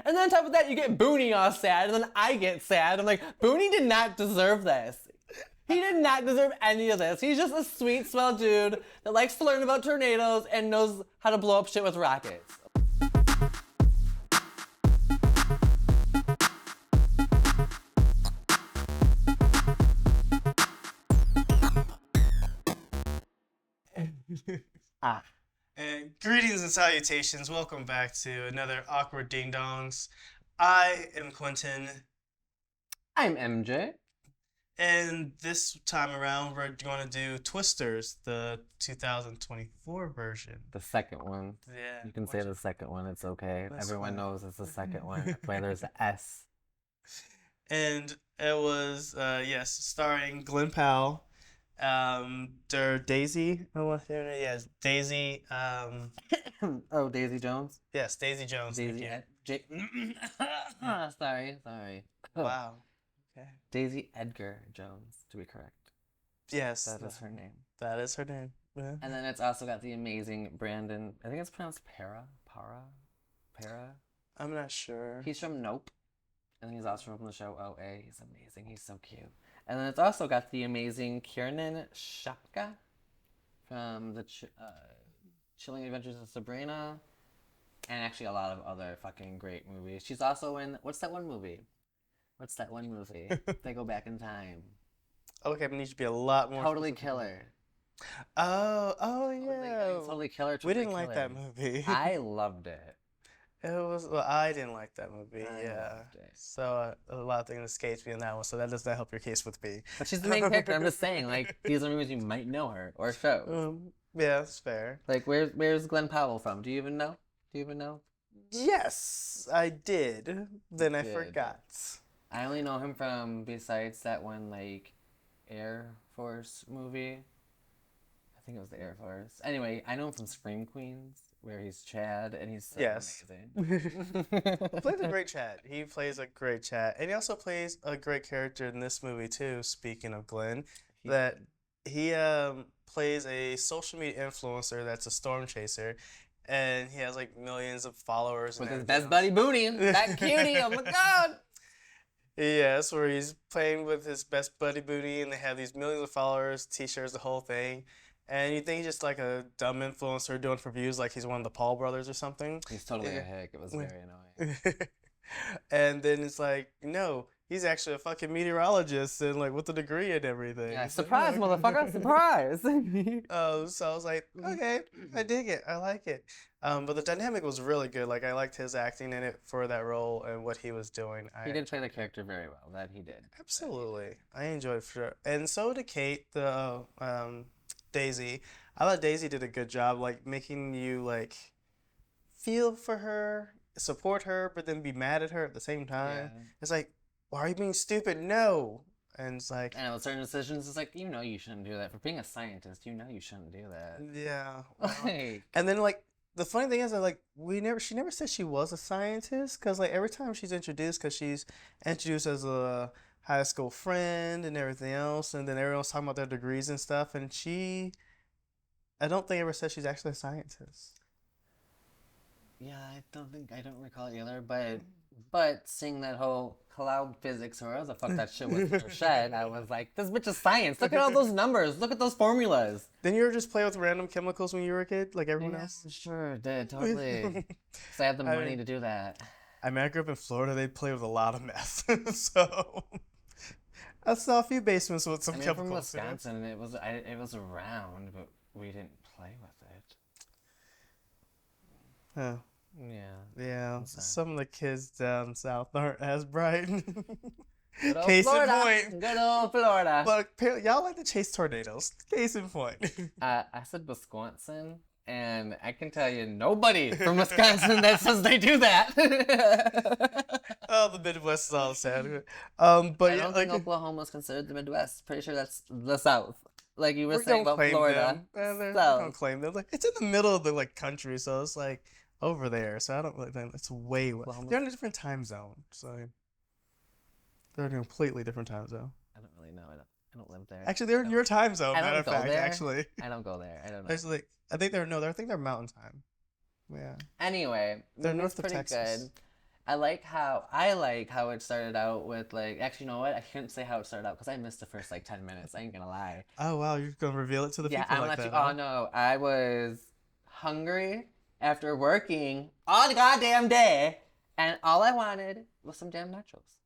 And then on top of that, you get Booney all sad, and then I get sad. I'm like, Booney did not deserve this. He did not deserve any of this. He's just a sweet, swell dude that likes to learn about tornadoes and knows how to blow up shit with rockets. And greetings and salutations. Welcome back to another Awkward Ding Dongs. I am Quinton. I'm MJ. And this time around, we're going to do Twisters, the 2024 version. The second one. Yeah. You can say the second one. It's okay. That's Everyone fine. knows it's the second one. That's why there's an S. And it was, yes, starring Glen Powell. Daisy. Yes, Daisy. Oh, Daisy Jones? Yes, Daisy Jones. Daisy. Sorry. Wow. Okay. Daisy Edgar Jones, to be correct. Yes. That is her name. That is her name. Yeah. And then it's also got the amazing Brandon, I think it's pronounced Perea? I'm not sure. He's from Nope. And he's also from the show OA. He's amazing. He's so cute. And then it's also got the amazing Kiernan Shipka from the Chilling Adventures of Sabrina. And actually a lot of other fucking great movies. She's also in, what's that one movie? They go back in time. Okay, it needs to be a lot more. Totally Killer. Oh yeah. Totally Killer. We didn't like that movie. I loved it. I didn't like that movie. I Yeah. loved it. So a lot of things escaped me in that one. So that does not help your case with me. But she's the main character. I'm just saying, like, these are movies you might know her or shows. Yeah, that's fair. Like, where's Glen Powell from? Do you even know? Yes, I did. Then I forgot. I only know him from, besides that one, like, Air Force movie. I think it was the Air Force. Anyway, I know him from Scream Queens, where he's Chad, and he's so amazing. He plays a great Chad. He plays a great Chad. And he also plays a great character in this movie, too, speaking of Glenn, that he plays a social media influencer that's a storm chaser. And he has, like, millions of followers. With his best buddy, Booney. That cutie, oh my god! Yes, where he's playing with his best buddy Booty, and they have these millions of followers, t-shirts, the whole thing. And you think he's just like a dumb influencer doing for views, like he's one of the Paul brothers or something. He's totally a hick. It was very annoying. And then it's like, no, he's actually a fucking meteorologist and like with a degree and everything. Yeah, surprise, motherfucker, surprise! So I was like, okay, I dig it, I like it. But the dynamic was really good. Like I liked his acting in it for that role and what he was doing. He did play the character very well. That he did. Absolutely, I enjoyed it for sure. And so did Kate, the Daisy. I thought Daisy did a good job, like making you like feel for her, support her, but then be mad at her at the same time. Yeah. It's like, why are you being stupid? No. And it's like, and with certain decisions, it's like, you know you shouldn't do that. For being a scientist, you know you shouldn't do that. Yeah. Like, and then like the funny thing is that like she never said she was a scientist, because like every time she's introduced, because she's introduced as a high school friend and everything else, and then everyone's talking about their degrees and stuff, and I don't think ever said she's actually a scientist. Yeah, I don't recall it either, but seeing that whole cloud physics or whatever the fuck that shit was for shed, I was like, this bitch is science. Look at all those numbers. Look at those formulas. Didn't you ever just play with random chemicals when you were a kid, like everyone else? Sure did, totally. Because I had the money to do that. I mean, I grew up in Florida. They play with a lot of meth, so I saw a few basements with some chemicals. From Wisconsin, it was around, but we didn't play with it. Huh. Yeah. So. Some of the kids down south aren't as bright. Good old Case Florida. in point. Good old Florida. But y'all like to chase tornadoes. Case in point. I said Wisconsin, and I can tell you nobody from Wisconsin that says they do that. Oh, the Midwest is all sad. But I don't think Oklahoma is considered the Midwest. Pretty sure that's the South. Like you were saying about Florida. Don't claim them. Like, it's in the middle of the like country, so it's like over there. So I don't really think it's way west. They're in a different time zone, so they're in a completely different time zone. I don't really know. I don't live there. Actually, they're in your time zone. I don't matter of go fact, there. actually. I don't go there. I don't know. Actually, I think they're mountain time. Yeah. Anyway, they're north of pretty Texas. good. I like how it started out with like. Actually, you know what? I can't say how it started out because I missed the first like 10 minutes. I ain't gonna lie. Oh wow, you're gonna reveal it to the Yeah, people I'm like gonna let you. that, Oh huh? no, I was hungry after working all the goddamn day, and all I wanted was some damn nachos,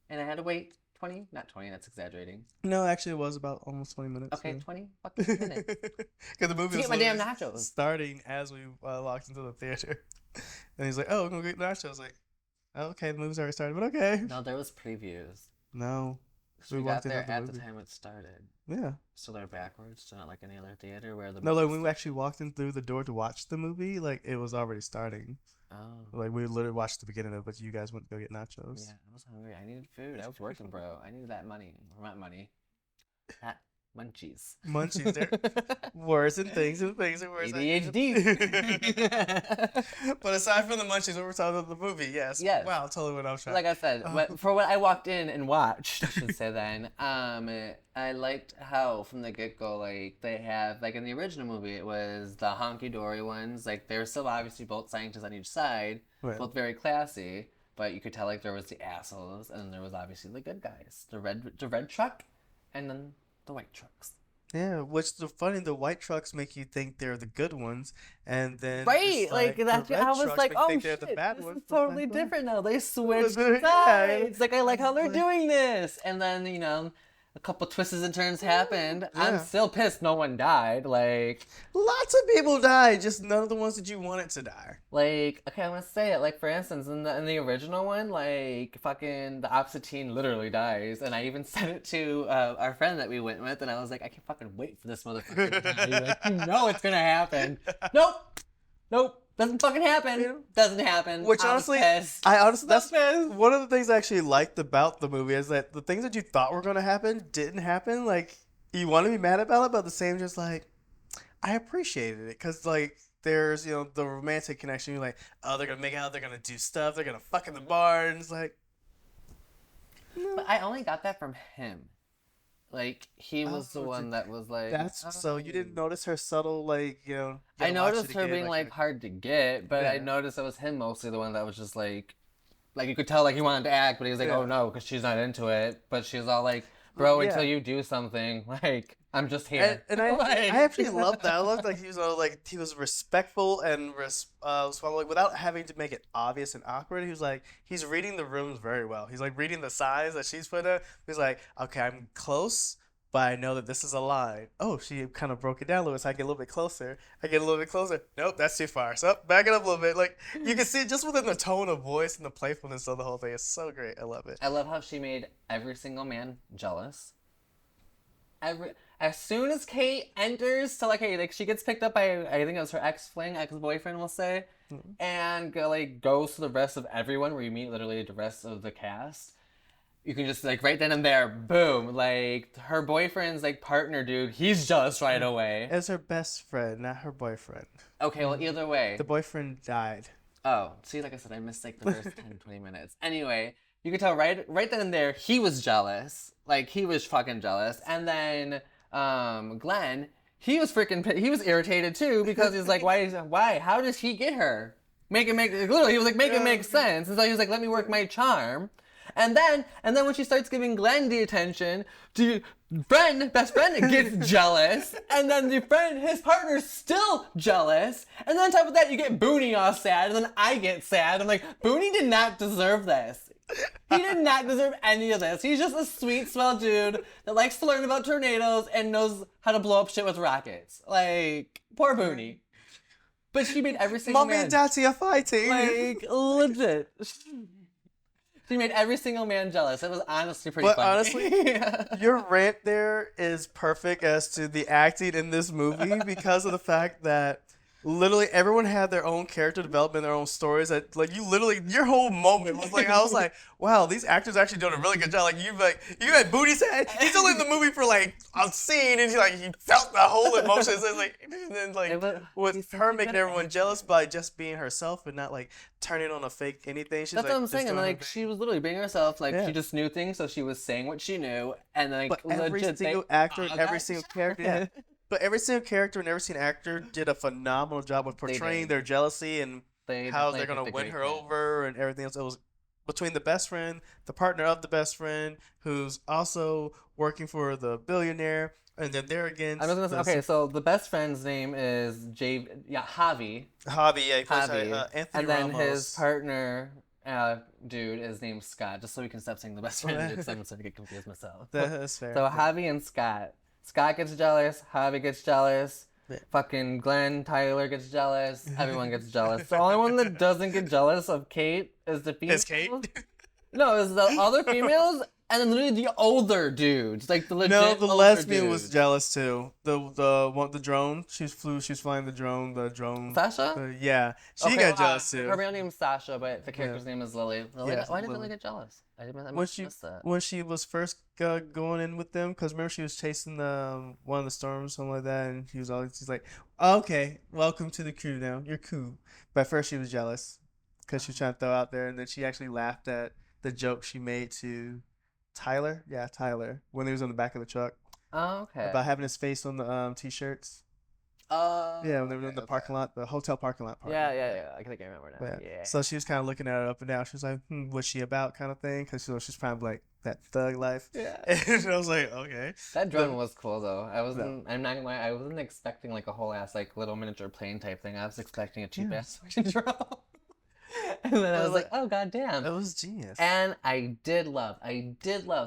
and I had to wait 20, not 20. That's exaggerating. No, actually, it was about almost 20 minutes. Okay, Yeah. 20 fucking minutes Because the movie to was get my damn literally nachos. starting as we walked into the theater, and he's like, "Oh, we're gonna get nachos." Like, oh, okay, the movie's already started, but okay. No, there was previews. No, We we got walked into there the at the movie. time it started. Yeah. So they're backwards, so not like any other theater where the No, like movie when we actually walked in through the door to watch the movie, like it was already starting. Oh. Like we literally watched the beginning of it, but you guys went to go get nachos. Yeah, I was hungry. I needed food. I was working, bro. I needed that money. Or not money. That munchies. Munchies, they're worse and things and things and worse. ADHD. But aside from the munchies, what we're talking about the movie, yes. Yes. Wow, totally what I was trying. Like I said, for what I walked in and watched, I should say then, I liked how from the get-go, like, they have, like in the original movie, it was the honky-dory ones. Like, they were still obviously both scientists on each side, Right. both very classy, but you could tell, like, there was the assholes, and then there was obviously the good guys. The red truck, and then the white trucks. Yeah, which the funny, the white trucks make you think they're the good ones, and then Right, it's like the that. red I was trucks like, make you oh think they're shit, the bad this ones. is It's like, totally what? different now. They switched Yeah. sides. Like I like how they're Like- doing this, and then a couple twists and turns happened. I'm Yeah. still pissed no one died. Lots of people died, just none of the ones that you wanted to die. Okay, I'm gonna say it. Like for instance, in the original one, like fucking the opposite teen literally dies, and I even said it to our friend that we went with, and I was like, I can't fucking wait for this motherfucker to die. Like, you know it's gonna happen. Nope. Doesn't fucking happen. Doesn't happen. Which I'm honestly, pissed. that's pissed. one of the things I actually liked about the movie is that the things that you thought were gonna happen didn't happen. Like you want to be mad about it, but at the same, just like I appreciated it because like there's the romantic connection. You're like, oh, they're gonna make out, they're gonna do stuff, they're gonna fuck in the bar, and it's like, no. But I only got that from him. Like he was the Oh, one that was like. That's so you didn't notice her subtle I gotta watch noticed it her again, being like hard to get, but I Yeah. noticed it was him mostly the one that was just like you could tell like he wanted to act, but he was like, Yeah. oh no, because she's not into it. But she's all like, bro, Yeah. until you do something, like I'm just here. And I Like- I actually loved that. I loved like he was respectful and like, without having to make it obvious and awkward. He was like he's reading the rooms very well. He's like reading the signs that she's put in. He's like, okay, I'm close, but I know that this is a line. Oh, she kind of broke it down a little bit. So I get a little bit closer. I get a little bit closer. Nope, that's too far. So back it up a little bit. Like you can see it just within the tone of voice and the playfulness of the whole thing. It's so great. I love it. I love how she made every single man jealous. As soon as Kate enters to she gets picked up by I think it was her ex-boyfriend we'll say, and goes to the rest of everyone where you meet literally the rest of the cast. You can just right then and there, boom, her boyfriend's partner dude, he's jealous right away. As her best friend, not her boyfriend. Okay, well either way. The boyfriend died. Oh, see, like I said, I missed the first 10, 20 minutes. Anyway, you could tell right then and there, he was jealous. He was fucking jealous. And then, Glenn, he was irritated too because he's like, why? How does he get her? Literally, he was like, make it make sense. And so he was like, let me work my charm. And then when she starts giving Glenn the attention, best friend gets jealous, and then his partner's still jealous, and then on top of that, you get Booney all sad, and then I get sad. I'm like, Booney did not deserve this. He did not deserve any of this. He's just a sweet, swell dude that likes to learn about tornadoes and knows how to blow up shit with rockets. Poor Booney. But she made every single Mommy man. and Daddy are fighting. Legit. She made every single man jealous. It was honestly pretty funny. Honestly, your rant there is perfect as to the acting in this movie because of the fact that literally everyone had their own character development, their own stories. That your whole moment was I was like, wow, these actors actually doing a really good job. You had Booty said he's only in the movie for a scene, and he felt the whole emotions. And with her making everyone jealous by just being herself and not turning on a fake anything. She's That's what I'm saying. just doing her And thing. she was literally being herself. Yeah. She just knew things, so she was saying what she knew. And But every single actor and every single character, yeah. But every single character and every single actor did a phenomenal job with portraying did. their jealousy and how they're definitely gonna picked a win great her fit. over and everything else. It was between the best friend, the partner of the best friend, who's also working for the billionaire, and then they're I was against gonna say, the okay, so the best friend's name is Javi. hobby. Yeah, he plays Javi. Anthony And then his Ramos. partner, dude, is named Scott, just so we can stop saying the best friend dude, because I'm starting to get confused myself. That's fair. So Javi and Scott. Scott gets jealous, Javi gets jealous, Yeah. fucking Glenn, Tyler gets jealous, everyone gets jealous. The only one that doesn't get jealous of Kate is the female. It's Kate. No, it's the other females, and then literally the older dudes, like the legit. No, the older lesbian was dudes. jealous too. The drone. She was flying the drone. The drone. Sasha? Yeah, she got jealous too. Her real name's Sasha, but the character's name is Lily. Lily Yes, why did Lily. Lily get jealous? I When she missed that. when she was first going in with them, because remember she was chasing one of the storms, something like that, and she's like, okay, welcome to the crew now. You're cool. But at first she was jealous because she was trying to throw out there, and then she actually laughed at the joke she made to Tyler. Yeah, Tyler, when he was on the back of the truck Oh, okay. about having his face on the t-shirts. Yeah, when they were in the parking lot, the hotel parking lot part. Yeah. I think I remember now. Yeah. Yeah. So she was kind of looking at it up and down. She was like, what's she about kind of thing? Because she's trying to like that thug life. Yeah. And I was like, okay. That drone was cool though. I'm not gonna lie, I wasn't expecting like a whole ass like little miniature plane type thing. I was expecting a cheap ass fucking drone. And then I was like, oh god damn. It was genius. And I did love.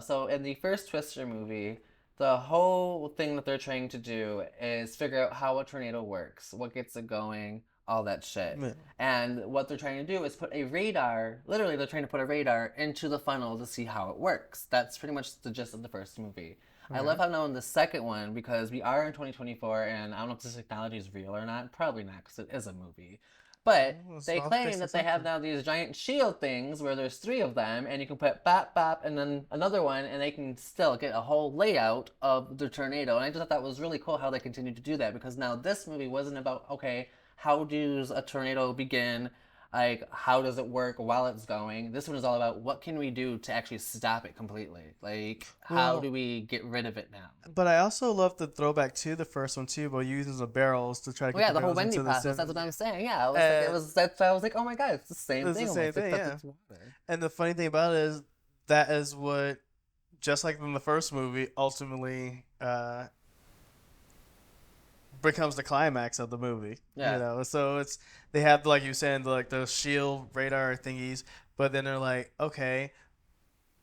So in the first Twister movie, the whole thing that they're trying to do is figure out how a tornado works, what gets it going, all that shit. Yeah. And what they're trying to do is put a radar, literally they're trying to put a radar into the funnel to see how it works. That's pretty much the gist of the first movie. I love how now in the second one, because we are in 2024, and I don't know if this technology is real or not. Probably not, because it is a movie. But they claim that they have now these giant shield things where there's 3 of them, and you can put bop, bop, and then another one, and they can still get a whole layout of the tornado. And I just thought that was really cool how they continued to do that, because now this movie wasn't about, okay, how does a tornado begin? Like, how does it work while it's going? This one is all about what can we do to actually stop it completely? Like, how do we get rid of it now? But I also love the throwback to the first one too, by using the barrels to try to get The whole barrels Wendy into the process. That's what I'm saying. Yeah, I was like, oh my god, it's the same It's thing. the same almost, thing, except yeah. it's water. And the funny thing about it is that is what, just like in the first movie, ultimately becomes the climax of the movie. Yeah. You know, so they have, like you said, like the shield radar thingies, but then they're like, okay,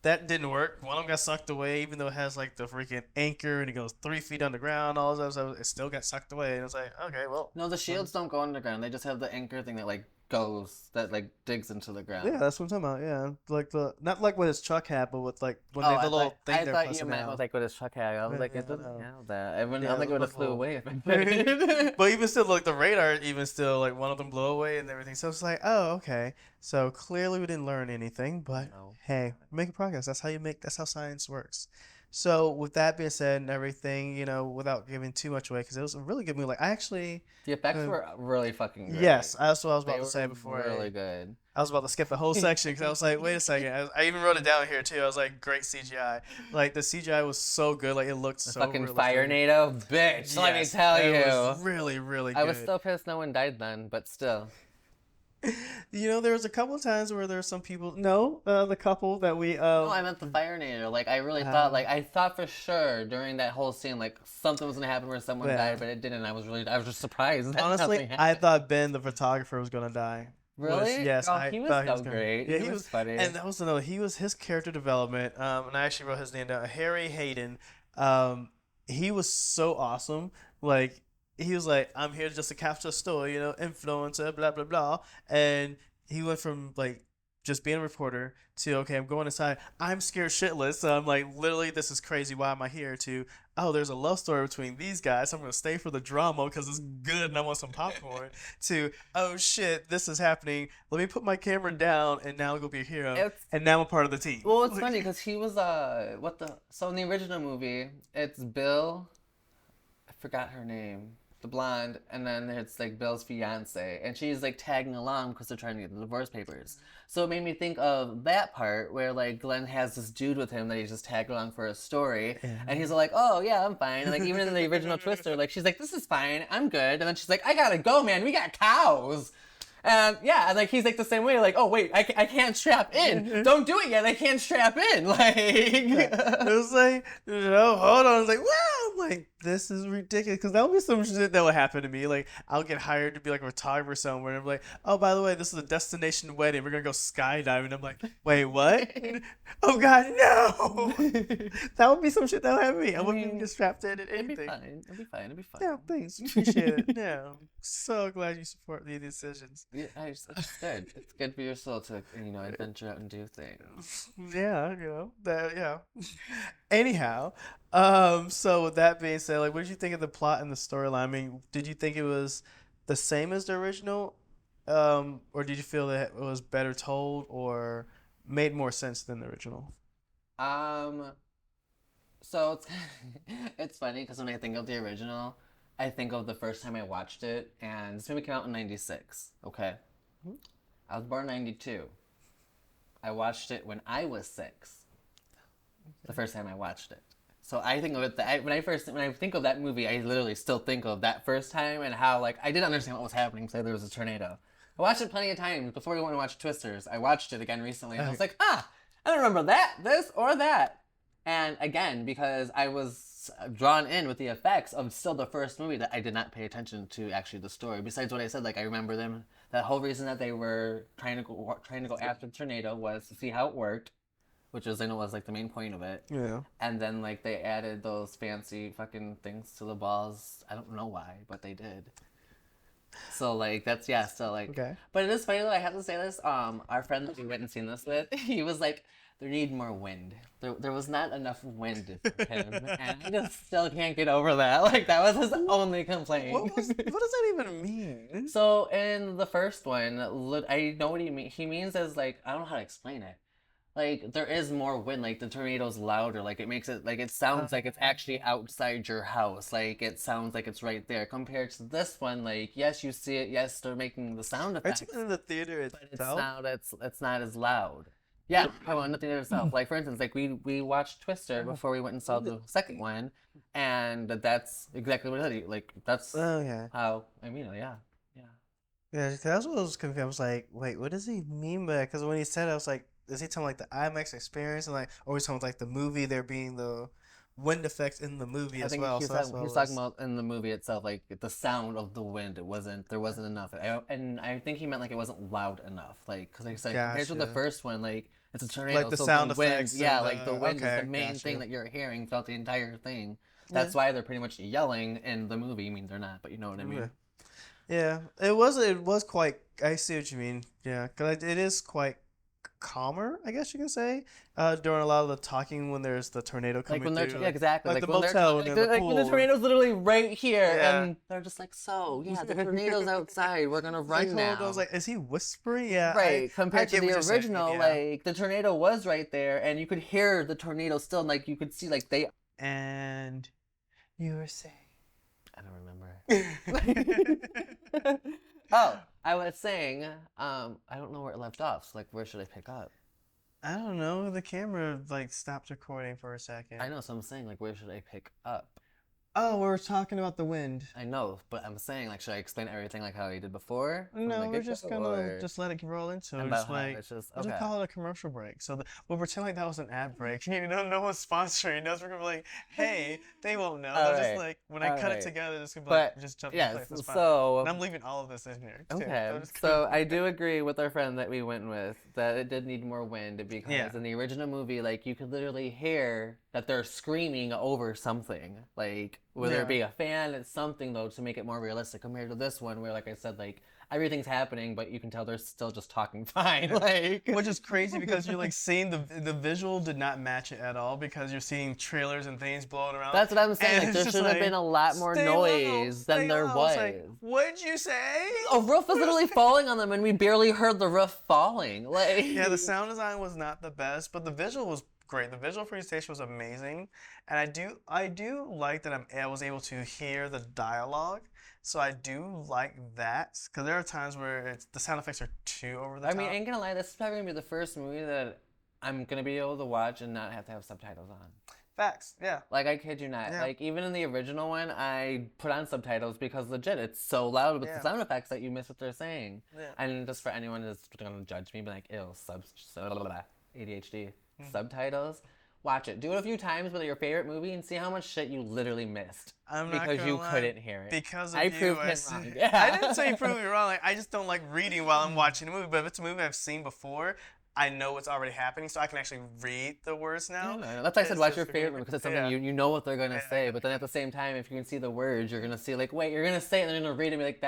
that didn't work. One of them got sucked away, even though it has like the freaking anchor and it goes 3 feet underground. All that stuff, it still got sucked away. And it's like, okay, well. No, the shields don't go underground. They just have the anchor thing that like goes, that like digs into the ground. Yeah, that's what I'm talking about. Yeah, like not like what his truck had, but with like when they have the little thing I they're thought you pressing meant out. with like with his truck had. I was like, it doesn't have that. I don't think it would have flew away if it did. But even still, like the radar, even still, like one of them blew away and everything. So it's like, oh, okay. So clearly we didn't learn anything, but hey, we're making progress. That's how science works. So with that being said and everything, you know, without giving too much away, because it was a really good movie. Like I actually, the effects were really fucking good. yes, that's what I was about They to say were before. really good. I was about to skip the whole section because I was like, wait a second. I even wrote it down here too. I was like, great CGI. Like the CGI was so good. Like it looked so Fucking realistic. Fire NATO, bitch. Let me Yes, tell you. it was really, really good. I was still pissed no one died then, but still. You know, there was a couple of times where there were some people. No, the couple that we. No, I meant the Fire NATO. Like I really thought, like I thought for sure during that whole scene, like something was gonna happen where someone died, but it didn't. I was just surprised. That Honestly, nothing I happened. thought Ben, the photographer, was gonna die. Really? Yes, Oh, he was thought so gonna- great. Yeah, he was funny. And that was another. He was his character development. And I actually wrote his name down. Harry Hayden. He was so awesome. Like he was like, I'm here just to capture a story. You know, influencer, blah blah blah. And he went from like just being a reporter to, okay, I'm going inside. I'm scared shitless. So I'm like, literally, this is crazy. Why am I here? To, oh, there's a love story between these guys. I'm going to stay for the drama because it's good and I want some popcorn. To, oh shit, this is happening. Let me put my camera down and now I'll go be a hero. And now I'm a part of the team. Well, it's funny because he was so in the original movie, it's Bill. I forgot her name. The blonde, and then it's like Bill's fiance, and she's like tagging along because they're trying to get the divorce papers. So it made me think of that part where like Glenn has this dude with him that he's just tagged along for a story, and he's like, "Oh yeah, I'm fine." And like even in the original Twister, like she's like, "This is fine, I'm good," and then she's like, "I gotta go, man. We got cows." And yeah, and like he's like the same way, like, oh wait, I can't strap in. Don't do it yet. I can't strap in. Like It was like, hold on. I was like, wow, I'm like, this is ridiculous. Because that'll be some shit that would happen to me. Like, I'll get hired to be like a photographer somewhere. And I'm like, oh, by the way, this is a destination wedding. We're going to go skydiving. I'm like, wait, what? Oh, God, no. That would be some shit that would happen to me. I wouldn't even get strapped in at anything. It'd be fine. It'd be fine. It'd be fine. Yeah, thanks. Appreciate it. Yeah. So glad you support these decisions. Yeah, it's good. It's good for your soul to, adventure out and do things. Yeah, yeah. Anyhow, so with that being said, like, what did you think of the plot and the storyline? I mean, did you think it was the same as the original, or did you feel that it was better told or made more sense than the original? So it's funny because when I think of the original, I think of the first time I watched it, and this movie came out in '96. Okay, I was born in '92. I watched it when I was 6. The first time I watched it. So I think of it when I think of that movie, I literally still think of that first time and how like I didn't understand what was happening. So there was a tornado. I watched it plenty of times before we went and watched Twisters. I watched it again recently, and I was like, I don't remember this, or that. And again, because I was drawn in with the effects of still the first movie, that I did not pay attention to actually the story. Besides what I said, like I remember them. That whole reason that they were trying to go after the tornado was to see how it worked, which was, I know, was like the main point of it. Yeah. And then like they added those fancy fucking things to the balls. I don't know why, but they did. So like that's so like. Okay. But it is funny though. I have to say this. Our friend that we went and seen this with, he was like, there need more wind. There was not enough wind for him, and I just still can't get over that. Like that was his only complaint. What does that even mean? So in the first one, I know what he means. He means as like, I don't know how to explain it. Like there is more wind. Like the tornado's louder. Like it makes it like it sounds like it's actually outside your house. Like it sounds like it's right there. Compared to this one, like yes, you see it. Yes, they're making the sound effects. It's in the theater itself. But it's not as loud. Yeah, probably nothing to itself. Like for instance, like we watched Twister before we went and saw the second one, and that's exactly what it is. Like that's how I mean it. Yeah. Yeah, that's what I was confused. I was like, wait, what does he mean by that? Because when he said it, I was like, is he talking like the IMAX experience, and like, or is he talking like the movie there being the wind effects in the movie as well? He's talking about in the movie itself, like the sound of the wind. There wasn't enough, and I think he meant like it wasn't loud enough, like because like compared to the first one, like it's a tornado, like the sound effects. Yeah, like the wind is the main thing that you're hearing throughout the entire thing. That's why they're pretty much yelling in the movie. I mean, they're not, but you know what I mean. Yeah, it was quite. I see what you mean. Yeah, because it is quite calmer, I guess you can say, during a lot of the talking when there's the tornado coming through. Yeah, exactly. Like the motel and the pool. When the tornado's literally right here, and they're just like, the tornado's outside. We're gonna run now. I was like, is he whispering? Yeah. Right. Compared to the original, like the tornado was right there, and you could hear the tornado still. Like you could see, like they. And you were saying. I don't remember. Oh, I was saying, I don't know where it left off. So, like, where should I pick up? I don't know. The camera, like, stopped recording for a second. I know, so I'm saying, like, where should I pick up? Oh, we're talking about the wind. I know, but I'm saying, like, should I explain everything like how I did before? No, we're just gonna just let it roll into it. Just like, we'll call it a commercial break. So we'll pretend like that was an ad break. You know, no one's sponsoring us. We're gonna be like, hey, they won't know. They're just like, when I cut it together, it's gonna be like, just jump in place. So and I'm leaving all of this in here. Okay, so I do agree with our friend that we went with that it did need more wind because in the original movie, like, you could literally hear that they're screaming over something, like whether it be a fan, it's something though to make it more realistic compared to this one where, like I said, like everything's happening, but you can tell they're still just talking fine, like which is crazy because you're like seeing the visual did not match it at all because you're seeing trailers and things blowing around. That's what I'm saying. Like there should have been a lot more noise than there was. Like, what'd you say? A roof was literally falling on them, and we barely heard the roof falling. Like yeah, the sound design was not the best, but the visual was great. The visual presentation was amazing, and I do like that I was able to hear the dialogue. So I do like that because there are times where the sound effects are too over the top. I mean, I ain't gonna lie, this is probably gonna be the first movie that I'm gonna be able to watch and not have to have subtitles on. Facts. Yeah. Like, I kid you not. Yeah. Like, even in the original one, I put on subtitles because legit, it's so loud with the Yeah. sound effects that you miss what they're saying. Yeah. And just for anyone that's going to judge me, be like, ew, ADHD, subtitles. Watch it. Do it a few times with your favorite movie and see how much shit you literally missed. I'm not because gonna you lie, couldn't hear it. Because of I you, proved him wrong. Yeah. I didn't say you proved me wrong. Like, I just don't like reading while I'm watching a movie. But if it's a movie I've seen before, I know what's already happening, so I can actually read the words now. Yeah, that's why I said It's watch just your for favorite me. movie because it's something Yeah. you know what they're gonna Yeah, say. yeah, But then at the same time, if you can see the words, you're gonna see like, wait, you're gonna say it, and then you're gonna read it and be like,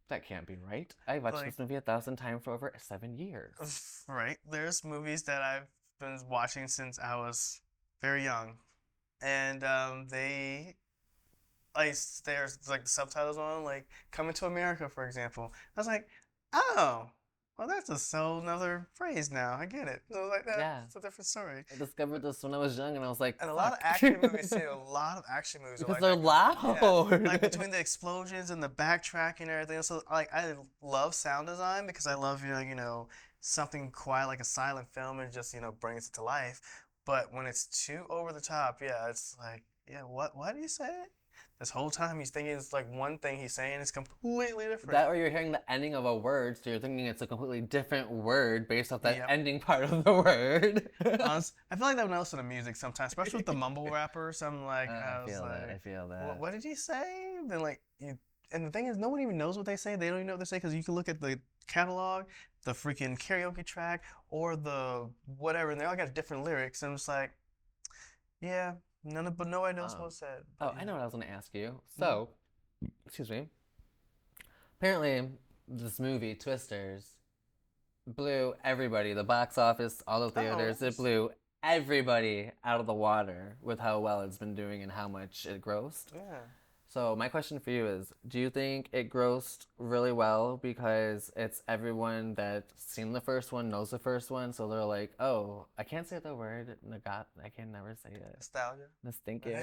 that can't be right. I watched Like- this movie 1,000 times for over 7 years. Right. There's movies that I've been watching since I was very young, and there's like the subtitles on, like Coming to America, for example. I was like, oh, well, that's a whole another phrase now. I get it. So like that, Yeah. it's a different story. I discovered this when I was young, and I was like, And a lot of fuck. action movies too. A lot of action movies are Because like they're that. loud. Yeah. Like between the explosions and the backtracking and everything. So like I love sound design because I love something quiet like a silent film and just brings it to life. But when it's too over the top, yeah, it's like, yeah, what do you say? This whole time he's thinking it's like one thing he's saying is completely different. That or you're hearing the ending of a word, so you're thinking it's a completely different word based off that Yep. ending part of the word. I feel like that when I listen to music sometimes, especially with the mumble rappers. I'm like, I feel that. What did he say? Then and the thing is, no one even knows what they say. They don't even know what they say because you can look at the catalog, the freaking karaoke track, or the whatever, and they all got different lyrics. And I'm just like, yeah, nobody knows what was said. Oh, I know what I was going to ask you. So, excuse me. Apparently, this movie, Twisters, blew everybody, the box office, all the theaters, it blew everybody out of the water with how well it's been doing and how much it grossed. Yeah. So my question for you is, do you think it grossed really well because it's everyone that's seen the first one, knows the first one, so they're like, oh, I can't say the word, I can never say it. Nostalgia. Thank you.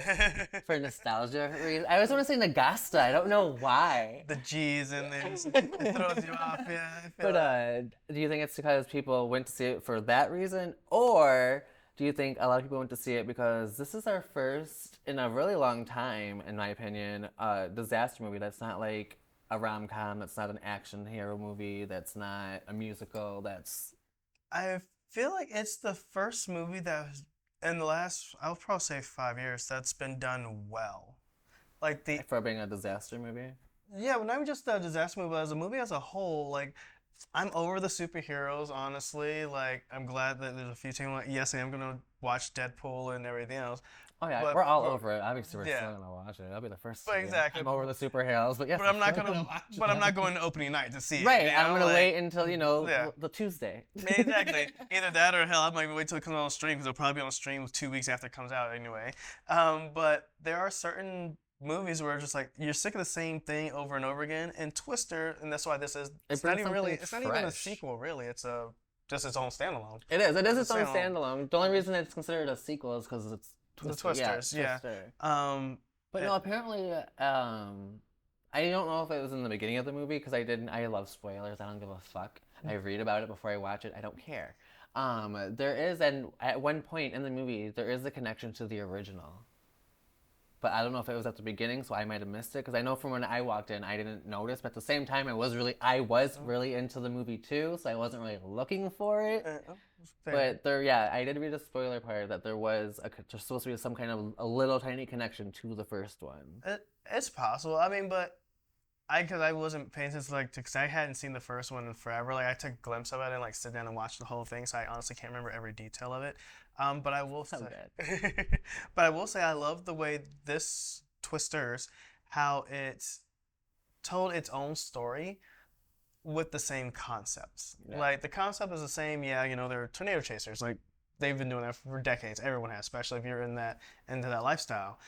For nostalgia reasons. I always want to say Nagasta, I don't know why. The G's in there it throws you off, yeah. But do you think it's because people went to see it for that reason, or do you think a lot of people went to see it because this is our first, in a really long time, in my opinion, disaster movie that's not like a rom-com, that's not an action hero movie, that's not a musical, that's... I feel like it's the first movie that was, in the last, I would probably say 5 years, that's been done well. Like For being a disaster movie? Yeah, but not even just a disaster movie, but as a movie as a whole, like, I'm over the superheroes, honestly. Like, I'm glad that there's a few things. Like, yes, I am gonna watch Deadpool and everything else. Oh yeah, But- we're all but- over it. Obviously, we're yeah. still gonna watch it. I'll be the first. But to be. exactly. I'm over the superheroes, but yes. But I'm not still gonna. watch But I'm it. not going to opening night to see it. Right, you I'm know? gonna Like, wait until Yeah. the Tuesday. Exactly. Either that or hell, I might wait till it comes out on stream because it'll probably be on stream 2 weeks after it comes out anyway. But there are certain movies where it's just like you're sick of the same thing over and over again. And Twister, and that's why this is. It's not brings even really. something It's not even a fresh. sequel, really. It's just its own standalone. It is. It is its own Standalone. standalone. The only reason it's considered a sequel is because it's Twister. Twisters, yeah. Twister. And- But no, apparently, I don't know if it was in the beginning of the movie because I love spoilers. I don't give a fuck. I read about it before I watch it. I don't care. There is, and at one point in the movie, there is a connection to the original. But I don't know if it was at the beginning, so I might have missed it. Because I know from when I walked in, I didn't notice. But at the same time, I was really into the movie too, so I wasn't really looking for it. fair. But I did read a spoiler part that there's supposed to be some kind of a little tiny connection to the first one. It's possible. I mean, but because I wasn't paying attention, because I hadn't seen the first one in forever. Like, I took a glimpse of it and sit down and watch the whole thing. So I honestly can't remember every detail of it. But I will say, but I will say, I love the way this Twisters, how it's told its own story with the same concepts. Yeah. Like, the concept is the same. Yeah, they're tornado chasers. Like, they've been doing that for decades. Everyone has, especially if you're into that lifestyle.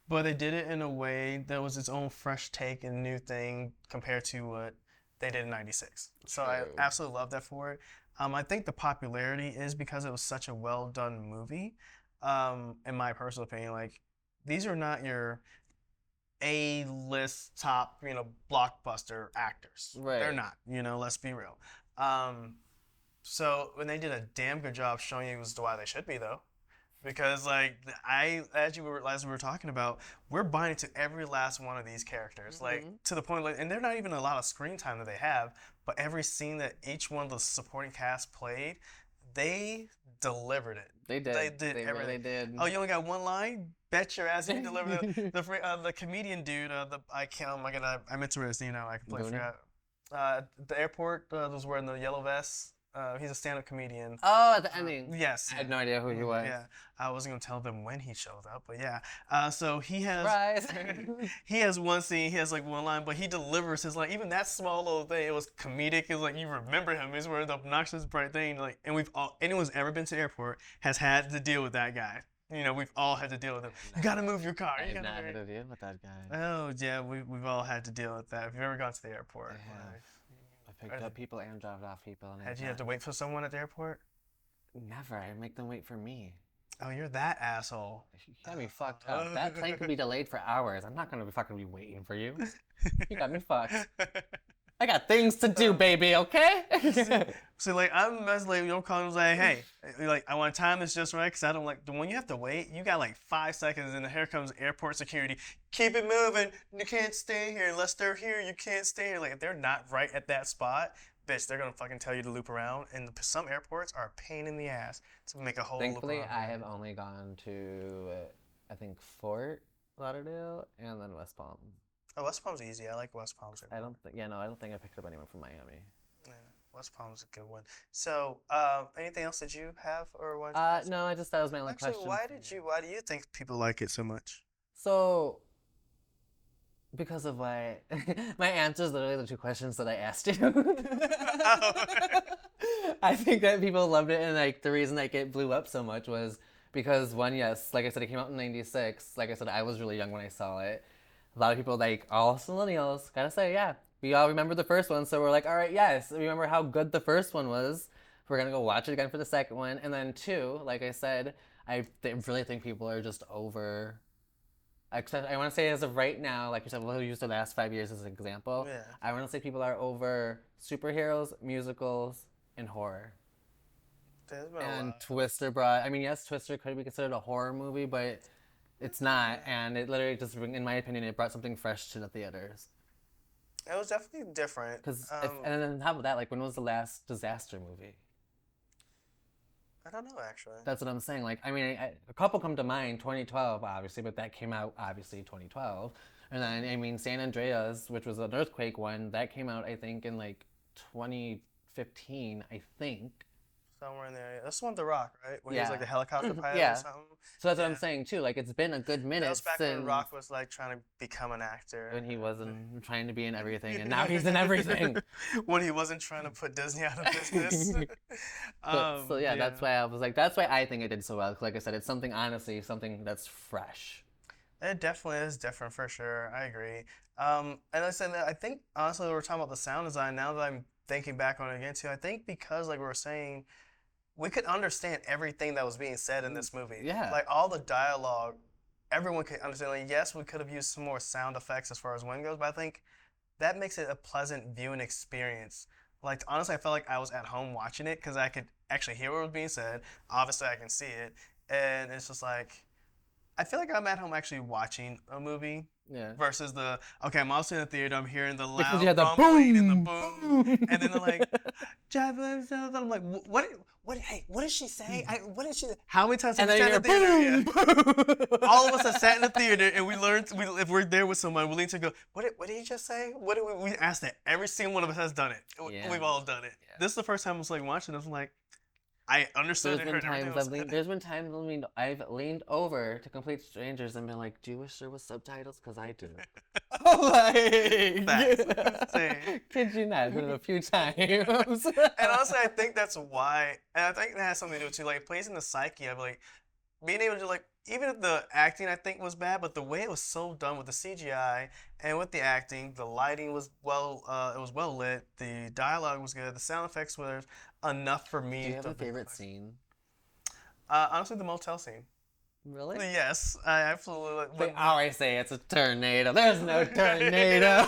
But they did it in a way that was its own fresh take and new thing compared to what they did in '96. So I True. absolutely love that for it. I think the popularity is because it was such a well done movie. In my personal opinion, like, these are not your A-list top, blockbuster actors. Right. They're not. Let's be real. So when they did a damn good job showing you as to why they should be, though. Because as we were talking about, we're binding to every last one of these characters, like Mhm. to the point, like, and they're not even a lot of screen time that they have, but every scene that each one of the supporting cast played, they delivered it. They They did. did They really everything. did. Oh, you only got one line? Bet your ass you can deliver the comedian dude. I can't. Oh my god, I meant to write his name now. I completely Mooney. forgot. The airport was wearing the yellow vest. He's a stand-up comedian. Oh, at the ending. Yes, I yeah. had no idea who he was. Yeah, I wasn't gonna tell them when he shows up, but yeah. So he has Surprise. he has one scene, he has like one line, but he delivers his line. Even that small little thing, it was comedic. It was like you remember him. He's wearing the obnoxious bright thing, like, and we've all anyone's ever been to the airport has had to deal with that guy. You know, we've all had to deal with him. You gotta move your car. I You have gotta not move. had to deal with that guy. Oh yeah, we've all had to deal with that. If you've ever gone to the airport, I have. like, I picked up people and dropped off people. And had you had to wait for someone at the airport? Never. I make them wait for me. Oh, you're that asshole. You got me fucked up. That plane could be delayed for hours. I'm not gonna be fucking be waiting for you. You got me fucked. I got things to do, baby. Okay. So like I'm like you don't call him like, hey, like I want to time this just right because I don't like the when you have to wait. You got like 5 seconds and here comes airport security. Keep it moving. You can't stay here unless they're here. You can't stay here. Like if they're not right at that spot, bitch, they're gonna fucking tell you to loop around. And some airports are a pain in the ass to make a whole. Thankfully, loop I around. have only gone to, I think, Fort Lauderdale and then West Palm. Oh, West Palm's easy. I like West Palm's. I don't think. Yeah, no, I don't think I picked up anyone from Miami. Yeah, West Palm's a good one. So, anything else that you have or want? No, I just that was my only Actually, question. why do you think people like it so much? So, because of my my answers, literally the two questions that I asked you. I think that people loved it, and like the reason like it blew up so much was because one, yes, like I said, it came out in '96. Like I said, I was really young when I saw it. A lot of people, like all us millennials, gotta say, yeah, we all remember the first one, so we're like, all right, yes, remember how good the first one was. We're gonna go watch it again for the second one, and then two, like I said, really think people are just over. Except I want to say as of right now, like you said, we'll use the last 5 years as an example. Yeah. I want to say people are over superheroes, musicals, and horror. There's been a And lot. Twister brought. I mean, yes, Twister could be considered a horror movie, but it's not. And it literally just, in my opinion, it brought something fresh to the theaters. It was definitely different. And then on top of that, like when was the last disaster movie? I don't know actually. That's what I'm saying. Like, I mean, a couple come to mind. 2012, obviously, but that came out obviously 2012. And then I mean, San Andreas, which was an earthquake one, that came out I think in like 2015, I think. Somewhere in there. That's the one with The Rock, right? When he was Yeah. like the helicopter pilot Yeah. or something. So that's what I'm Yeah. saying too. Like, it's been a good That minute was back when since Rock was like trying to become an actor. when he wasn't trying to be in everything, and now he's in everything. When he wasn't trying to put Disney out of business. So yeah, that's why I was like, that's why I think it did so well. 'Cause like I said, it's something honestly, something that's fresh. It definitely is different for sure. I agree. And I said that I think honestly we're talking about the sound design now that I'm thinking back on it again too. I think because like we were saying, we could understand everything that was being said in this movie. Yeah. Like all the dialogue, everyone could understand. Like yes, we could have used some more sound effects as far as wind goes, but I think that makes it a pleasant viewing experience. Like honestly, I felt like I was at home watching it because I could actually hear what was being said. Obviously, I can see it, and it's just like I feel like I'm at home actually watching a movie Yeah. versus the okay, I'm also in the theater, I'm hearing the Because loud you had the rumbling and the boom, boom, and then they're like, Japanese, I'm like, hey, what did she say? What did she? How many times have And we then sat in you the hear theater? boom, Yeah. All of us have sat in the theater and we learned, if we're there with someone, we need to go, what did you just say? What did we asked that. Every single one of us has done it. Yeah. We've all done it. Yeah. This is the first time I was like watching this, I'm like, I understood There's and been heard everything times was said. there's been times when I've leaned over to complete strangers and been like, "Do you wish there was subtitles? Because I do." Like, Facts. Same. kid you not, it's been a few times. And honestly, I think that's why, and I think that has something to do with too. Like, it plays in the psyche of like being able to like, even if the acting I think was bad, but the way it was so done with the CGI and with the acting, the lighting was it was well lit, the dialogue was good, the sound effects were enough for me. Do you have to a favorite scene? Honestly, the motel scene. Really? Yes, I absolutely. They always say it's a tornado. There's no tornado.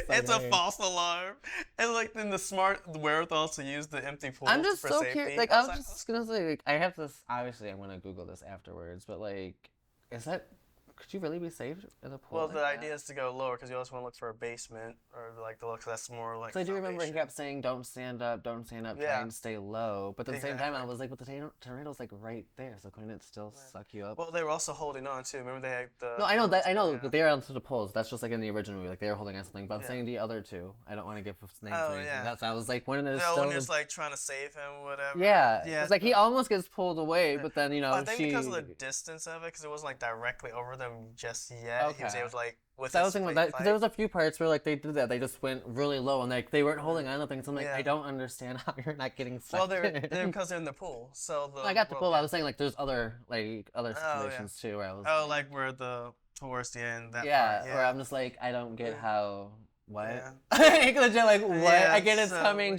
It's a false alarm, and like then the smart wherewithal to use the empty pool I'm just for so safety. curious. Like, I was just gonna say, like, I have this. Obviously, I'm gonna Google this afterwards. But like, is that? Could you really be saved in a pool? Well, like the that? idea is to go lower because you always want to look for a basement or like the look that's more like. So I do remember he foundation. kept saying, "Don't stand up, don't stand up, try Yeah. and stay low." But at the same time, I Exactly. was like, "But the tornado's like right there, so couldn't it still suck you up?" Well, they were also holding on too. Remember they had the. No, I know that. I know Yeah. that they are onto the poles. That's just like in the original movie, like they were holding on something. But I'm Yeah. saying the other two. I don't want to give names Oh or anything. yeah. That's I was like, when it is No, still. when it's like trying to save him, whatever. Yeah, Yeah. it's like he almost gets pulled away, but then I think she. because of the distance of it, because it wasn't like directly over them just yet. He was Okay. able to like with So I his was thinking fleet about that because there fight. was a few parts where like they did that. They just went really low and like they weren't holding on to things. I'm like, Yeah. I don't understand how you're not getting Well, sucked they're in. because they're in the pool. So the. I got the well, pool. yeah. I was saying like there's other Oh, situations too where I was Oh, like where the towards the end that yeah, part. where I'm just like I don't get Yeah. how what Yeah. legit like what Yeah, I get it's so, coming,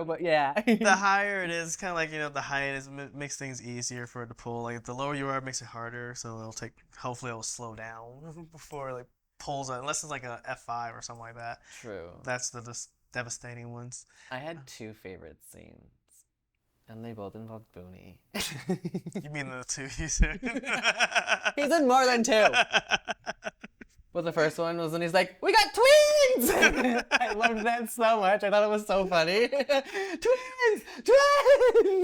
but yeah. The higher it is, kind of like the height is makes things easier for it to pull. Like the lower you are, it makes it harder. So it'll take. Hopefully, it'll slow down before it, like pulls it. Unless it's like a F5 or something like that. True. That's the devastating ones. I had two favorite scenes, and they both involved Booney. You mean the two you said? He's in more than two. But the first one was when he's like, "We got twins!" I loved that so much. I thought it was so funny. Twins!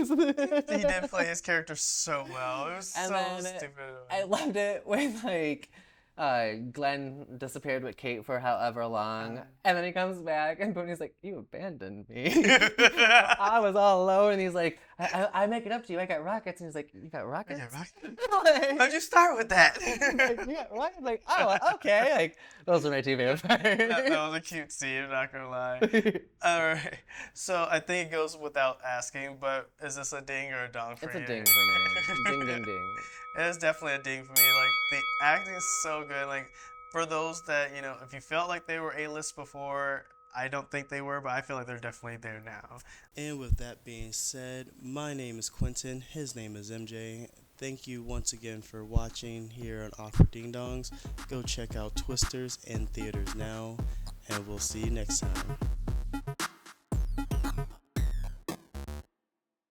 He did play his character so well. It was And so then stupid. I loved it when like Glenn disappeared with Kate for however long, and then he comes back and Booney's like, "You abandoned me." I was all alone, and he's like, I make it up to you. I got rockets," and he's like, "You got rockets?" Yeah, right. Like, How'd you start with that? like, "You got rockets?" Like, oh, okay. Like, those are my two favorite parts. That was a cute scene, I'm not gonna lie. Alright, so I think it goes without asking, but is this a ding or a dong for It's you? a ding for me. Ding, ding, ding. It is definitely a ding for me. Like, the acting is so good. Like, for those that, if you felt like they were A-list before, I don't think they were, but I feel like they're definitely there now. And with that being said, my name is Quinton. His name is MJ. Thank you once again for watching here on Awkward Ding Dongs. Go check out Twisters in theaters now, and we'll see you next time.